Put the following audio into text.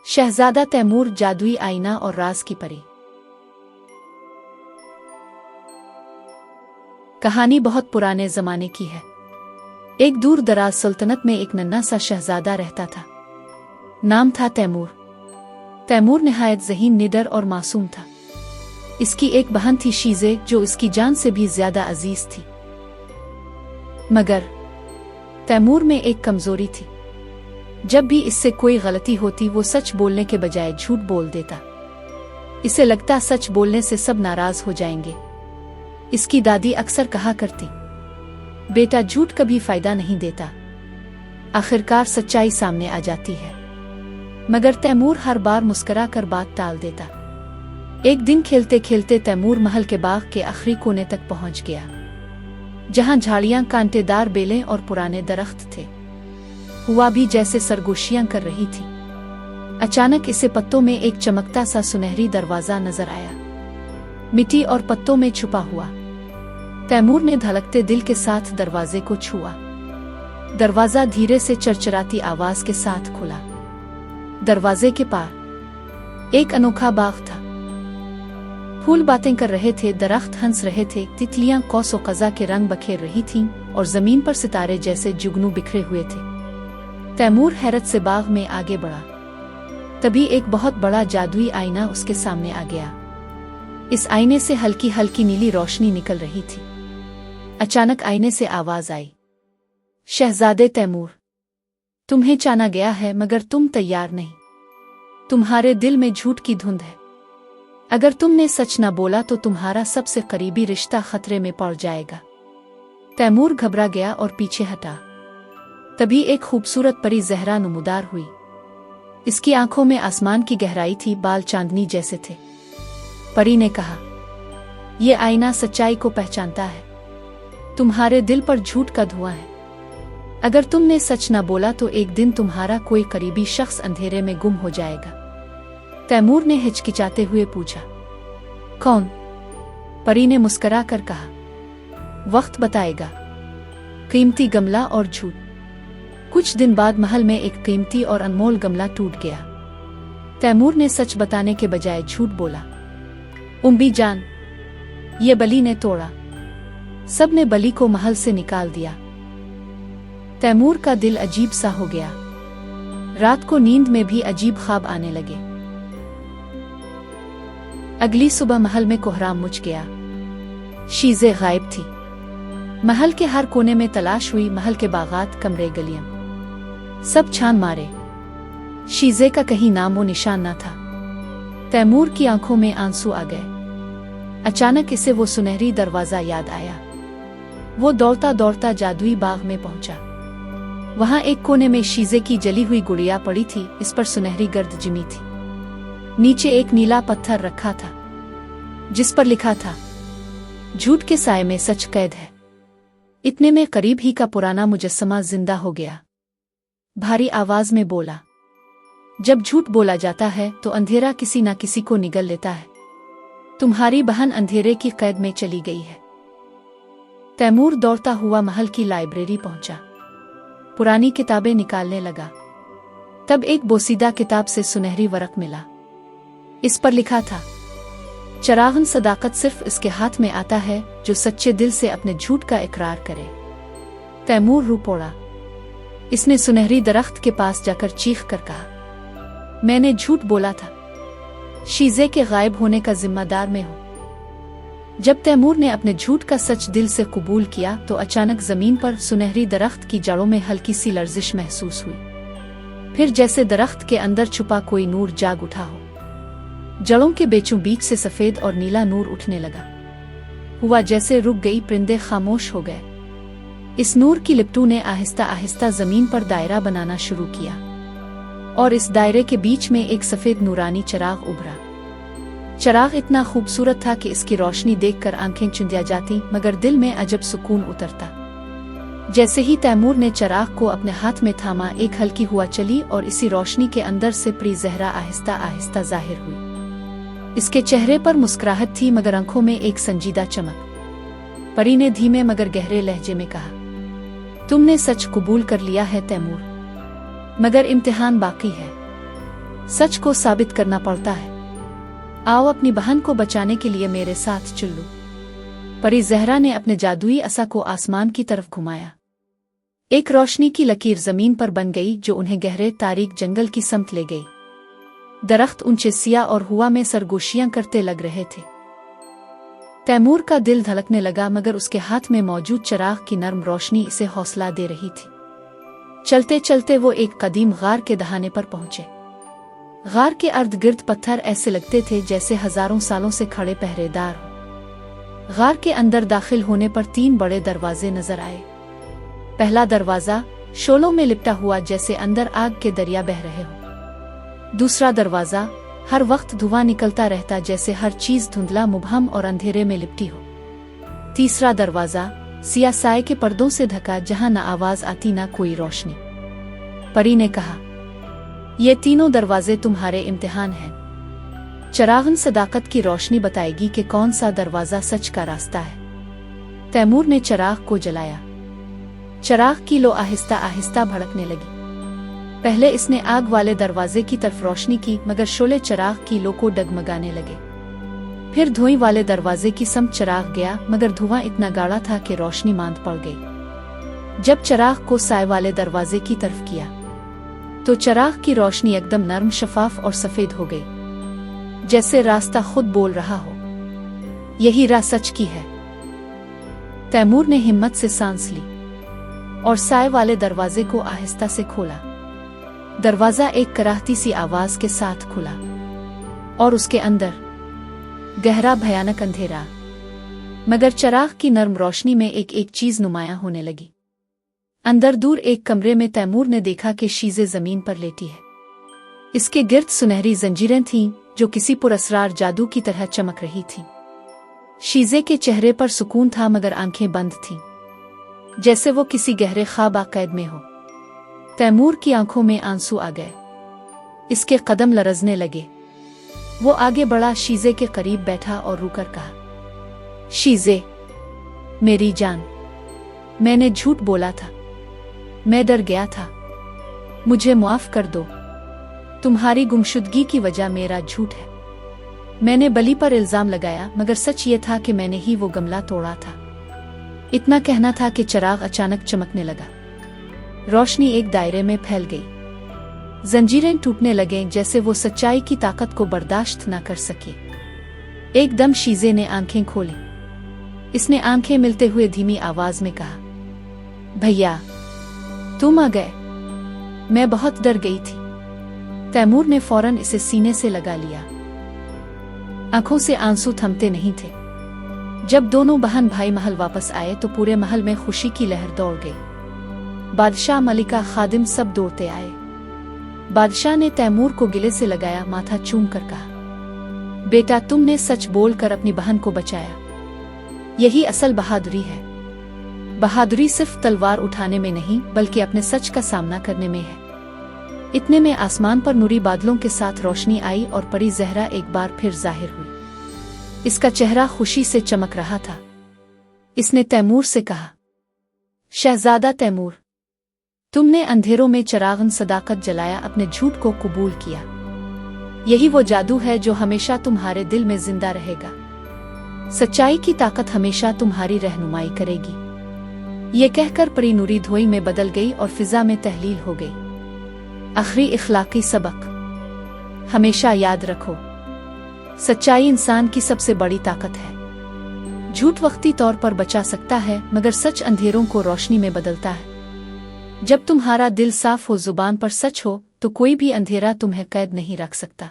शहजादा तैमूर, जादुई आईना और राज की परी। कहानी बहुत पुराने जमाने की है। एक दूर दराज सल्तनत में एक नन्हा सा शहजादा रहता था। नाम था तैमूर। तैमूर निहायत ज़हीन, निडर और मासूम था। इसकी एक बहन थी शीज़े, जो इसकी जान से भी ज्यादा अजीज थी। मगर तैमूर में एक कमजोरी थी। जब भी इससे कोई गलती होती वो सच बोलने के बजाय झूठ बोल देता। इसे लगता सच बोलने से सब नाराज हो जाएंगे। इसकी दादी अक्सर कहा करती, बेटा झूठ कभी फायदा नहीं देता, आखिरकार सच्चाई सामने आ जाती है। मगर तैमूर हर बार मुस्कुरा कर बात टाल देता। एक दिन खेलते खेलते तैमूर महल के बाग के आखिरी कोने तक पहुंच गया, जहां झाड़ियां, कांटेदार बेलें और पुराने दरख्त थे। हुआ भी जैसे सरगोशियां कर रही थी। अचानक इसे पत्तों में एक चमकता सा सुनहरी दरवाजा नजर आया, मिट्टी और पत्तों में छुपा हुआ। तैमूर ने धड़कते दिल के साथ दरवाजे को छुआ। दरवाजा धीरे से चरचराती आवाज के साथ खुला। दरवाजे के पार एक अनोखा बाग था। फूल बातें कर रहे थे, दरख्त हंस रहे थे, तितलियां कौसो कज़ा के रंग बखेर रही थीं और जमीन पर सितारे जैसे जुगनू बिखरे हुए थे। तैमूर हैरत से बाग में आगे बढ़ा। तभी एक बहुत बड़ा जादुई आईना उसके सामने आ गया। इस आईने से हल्की हल्की नीली रोशनी निकल रही थी। अचानक आईने से आवाज आई, शहजादे तैमूर, तुम्हें जाना गया है, मगर तुम तैयार नहीं। तुम्हारे दिल में झूठ की धुंध है। अगर तुमने सच न बोला तो तुम्हारा सबसे करीबी रिश्ता खतरे में पड़ जाएगा। तैमूर घबरा गया और पीछे हटा। तभी एक खूबसूरत परी ज़हरा नुमुदार हुई। इसकी आंखों में आसमान की गहराई थी, बाल चांदनी जैसे थे। परी ने कहा, ये आईना सच्चाई को पहचानता है। तुम्हारे दिल पर झूठ का धुआं है। अगर तुमने सच न बोला तो एक दिन तुम्हारा कोई करीबी शख्स अंधेरे में गुम हो जाएगा। तैमूर ने हिचकिचाते हुए पूछा, कौन? परी ने मुस्कुरा कर कहा, वक्त बताएगा। कीमती गमला और झूठ। कुछ दिन बाद महल में एक कीमती और अनमोल गमला टूट गया। तैमूर ने सच बताने के बजाय झूठ बोला, उम्मी जान, ये बली ने तोड़ा। सब ने बली को महल से निकाल दिया। तैमूर का दिल अजीब सा हो गया। रात को नींद में भी अजीब ख्वाब आने लगे। अगली सुबह महल में कोहराम मच गया। शीज़े गायब थी। महल के हर कोने में तलाश हुई, महल के बागात, कमरे, गलियां, सब छान मारे। शीज़े का कहीं नामो निशान न था। तैमूर की आंखों में आंसू आ गए। अचानक इसे वो सुनहरी दरवाजा याद आया। वो दौड़ता दौड़ता जादुई बाग में पहुंचा। वहां एक कोने में शीज़े की जली हुई गुड़िया पड़ी थी। इस पर सुनहरी गर्द जिमी थी। नीचे एक नीला पत्थर रखा था, जिस पर लिखा था, झूठ के साए में सच कैद है। इतने में करीब ही का पुराना मुजस्समा जिंदा हो गया। भारी आवाज में बोला, जब झूठ बोला जाता है तो अंधेरा किसी न किसी को निगल लेता है। तुम्हारी बहन अंधेरे की कैद में चली गई है। तैमूर दौड़ता हुआ महल की लाइब्रेरी पहुंचा। पुरानी किताबें निकालने लगा। तब एक बोसीदा किताब से सुनहरी वर्क मिला। इस पर लिखा था, चरागन सदाकत सिर्फ इसके हाथ में आता है जो सच्चे दिल से अपने झूठ का इकरार करे। तैमूर रो पड़ा। इसने सुनहरी दरख्त के पास जाकर चीख कर कहा, मैंने झूठ बोला था। शीज़े के गायब होने का जिम्मेदार मैं हूं। जब तैमूर ने अपने झूठ का सच दिल से कबूल किया तो अचानक जमीन पर सुनहरी दरख्त की जड़ों में हल्की सी लर्जिश महसूस हुई। फिर जैसे दरख्त के अंदर छुपा कोई नूर जाग उठा हो। जड़ों के बीचों बीच से सफेद और नीला नूर उठने लगा। हुआ जैसे रुक गई, परिंदे खामोश हो गए। इस नूर की लिपटों ने आहिस्ता आहिस्ता जमीन पर दायरा बनाना शुरू किया और इस दायरे के बीच में एक सफेद नूरानी चिराग उभरा। चिराग इतना खूबसूरत था कि इसकी रोशनी देखकर आंखें चुंधिया जाती, मगर दिल में अजब सुकून उतरता। जैसे ही तैमूर ने चिराग को अपने हाथ में थामा, एक हल्की हुआ चली और इसी रोशनी के अंदर से परी ज़हरा आहिस्ता आहिस्ता जाहिर हुई। इसके चेहरे पर मुस्कुराहट थी, मगर आंखों में एक संजीदा चमक। परी ने धीमे मगर गहरे लहजे में कहा, तुमने सच कबूल कर लिया है तैमूर, मगर इम्तिहान बाकी है। सच को साबित करना पड़ता है। आओ अपनी बहन को बचाने के लिए मेरे साथ चलो। परी जहरा ने अपने जादुई असा को आसमान की तरफ घुमाया। एक रोशनी की लकीर जमीन पर बन गई जो उन्हें गहरे तारीक जंगल की समत ले गई। दरख्त ऊंचे सिया और हुआ में सरगोशियां करते लग रहे थे। तैमूर का दिल धड़कने लगा, मगर उसके हाथ में मौजूद चिराग की नर्म रोशनी इसे हौसला दे रही थी। चलते चलते वो एक कदीम गार के दहाने पर पहुंचे। गार के अर्द गिर्द पत्थर ऐसे लगते थे जैसे हजारों सालों से खड़े पहरेदार हो। गार के अंदर दाखिल होने पर 3 बड़े दरवाजे नजर आए। पहला दरवाजा शोलों में लिपटा हुआ जैसे अंदर आग के दरिया बह रहे हो। दूसरा दरवाजा हर वक्त धुआं निकलता रहता जैसे हर चीज धुंधला, मुबहम और अंधेरे में लिपटी हो। तीसरा दरवाजा सिया साए के पर्दों से ढका जहां न आवाज आती न कोई रोशनी। परी ने कहा, ये तीनों दरवाजे तुम्हारे इम्तिहान हैं। चिरागन सदाकत की रोशनी बताएगी कि कौन सा दरवाजा सच का रास्ता है। तैमूर ने चिराग को जलाया। चिराग की लो आहिस्ता आहिस्ता भड़कने लगी। पहले इसने आग वाले दरवाजे की तरफ रोशनी की, मगर शोले चिराग की लो को डगमगाने लगे। फिर धुएं वाले दरवाजे की समत चिराग गया, मगर धुआं इतना गाढ़ा था कि रोशनी मांद पड़ गई। जब चिराग को साए वाले दरवाजे की तरफ किया तो चिराग की रोशनी एकदम नर्म, शफाफ और सफेद हो गई, जैसे रास्ता खुद बोल रहा हो, यही राह सच की है। तैमूर ने हिम्मत से सांस ली और साए वाले दरवाजे को आहिस्ता से खोला। दरवाजा एक कराहती सी आवाज के साथ खुला और उसके अंदर गहरा भयानक अंधेरा, मगर चिराग की नर्म रोशनी में एक एक चीज नुमायां होने लगी। अंदर दूर एक कमरे में तैमूर ने देखा कि शीज़े जमीन पर लेटी है। इसके गिर्द सुनहरी जंजीरें थीं जो किसी पुरअसरार जादू की तरह चमक रही थीं। शीज़े के चेहरे पर सुकून था, मगर आंखें बंद थीं, जैसे वो किसी गहरे ख्वाब कैद में हो। तैमूर की आंखों में आंसू आ गए। इसके कदम लरजने लगे। वो आगे बढ़ा, शीज़े के करीब बैठा और रुकर कहा, शीज़े, मेरी जान, मैंने झूठ बोला था, मैं डर गया था, मुझे माफ कर दो। तुम्हारी गुमशुदगी की वजह मेरा झूठ है। मैंने बली पर इल्जाम लगाया, मगर सच ये था कि मैंने ही वो गमला तोड़ा था। इतना कहना था कि चिराग अचानक चमकने लगा। रोशनी एक दायरे में फैल गई। जंजीरें टूटने लगे जैसे वो सच्चाई की ताकत को बर्दाश्त न कर सके। एकदम शीज़े ने आंखें खोली। इसने आंखें मिलते हुए धीमी आवाज में कहा, भैया, तुम आ गए। मैं बहुत डर गई थी। तैमूर ने फौरन इसे सीने से लगा लिया। आंखों से आंसू थमते नहीं थे। जब दोनों बहन भाई महल वापस आए तो पूरे महल में खुशी की लहर दौड़ गई। बादशाह, मलिका, खादिम सब दौड़ते आए। बादशाह ने तैमूर को गिले से लगाया, माथा चूम कर कहा, बेटा, तुमने सच बोलकर अपनी बहन को बचाया। यही असल बहादुरी है। बहादुरी सिर्फ तलवार उठाने में नहीं, बल्कि अपने सच का सामना करने में है। इतने में आसमान पर नूरी बादलों के साथ रोशनी आई और परी जहरा एक बार फिर जाहिर हुई। इसका चेहरा खुशी से चमक रहा था। इसने तैमूर से कहा, शहजादा तैमूर, तुमने अंधेरों में चिरागन सदाकत जलाया, अपने झूठ को कबूल किया। यही वो जादू है जो हमेशा तुम्हारे दिल में जिंदा रहेगा। सच्चाई की ताकत हमेशा तुम्हारी रहनुमाई करेगी। ये कहकर परी नूरी धोई में बदल गई और फिजा में तहलील हो गई। आखिरी इखलाकी सबक, हमेशा याद रखो, सच्चाई इंसान की सबसे बड़ी ताकत है। झूठ वक्ती तौर पर बचा सकता है, मगर सच अंधेरों को रोशनी में बदलता है। जब तुम्हारा दिल साफ हो, जुबान पर सच हो, तो कोई भी अंधेरा तुम्हें कैद नहीं रख सकता।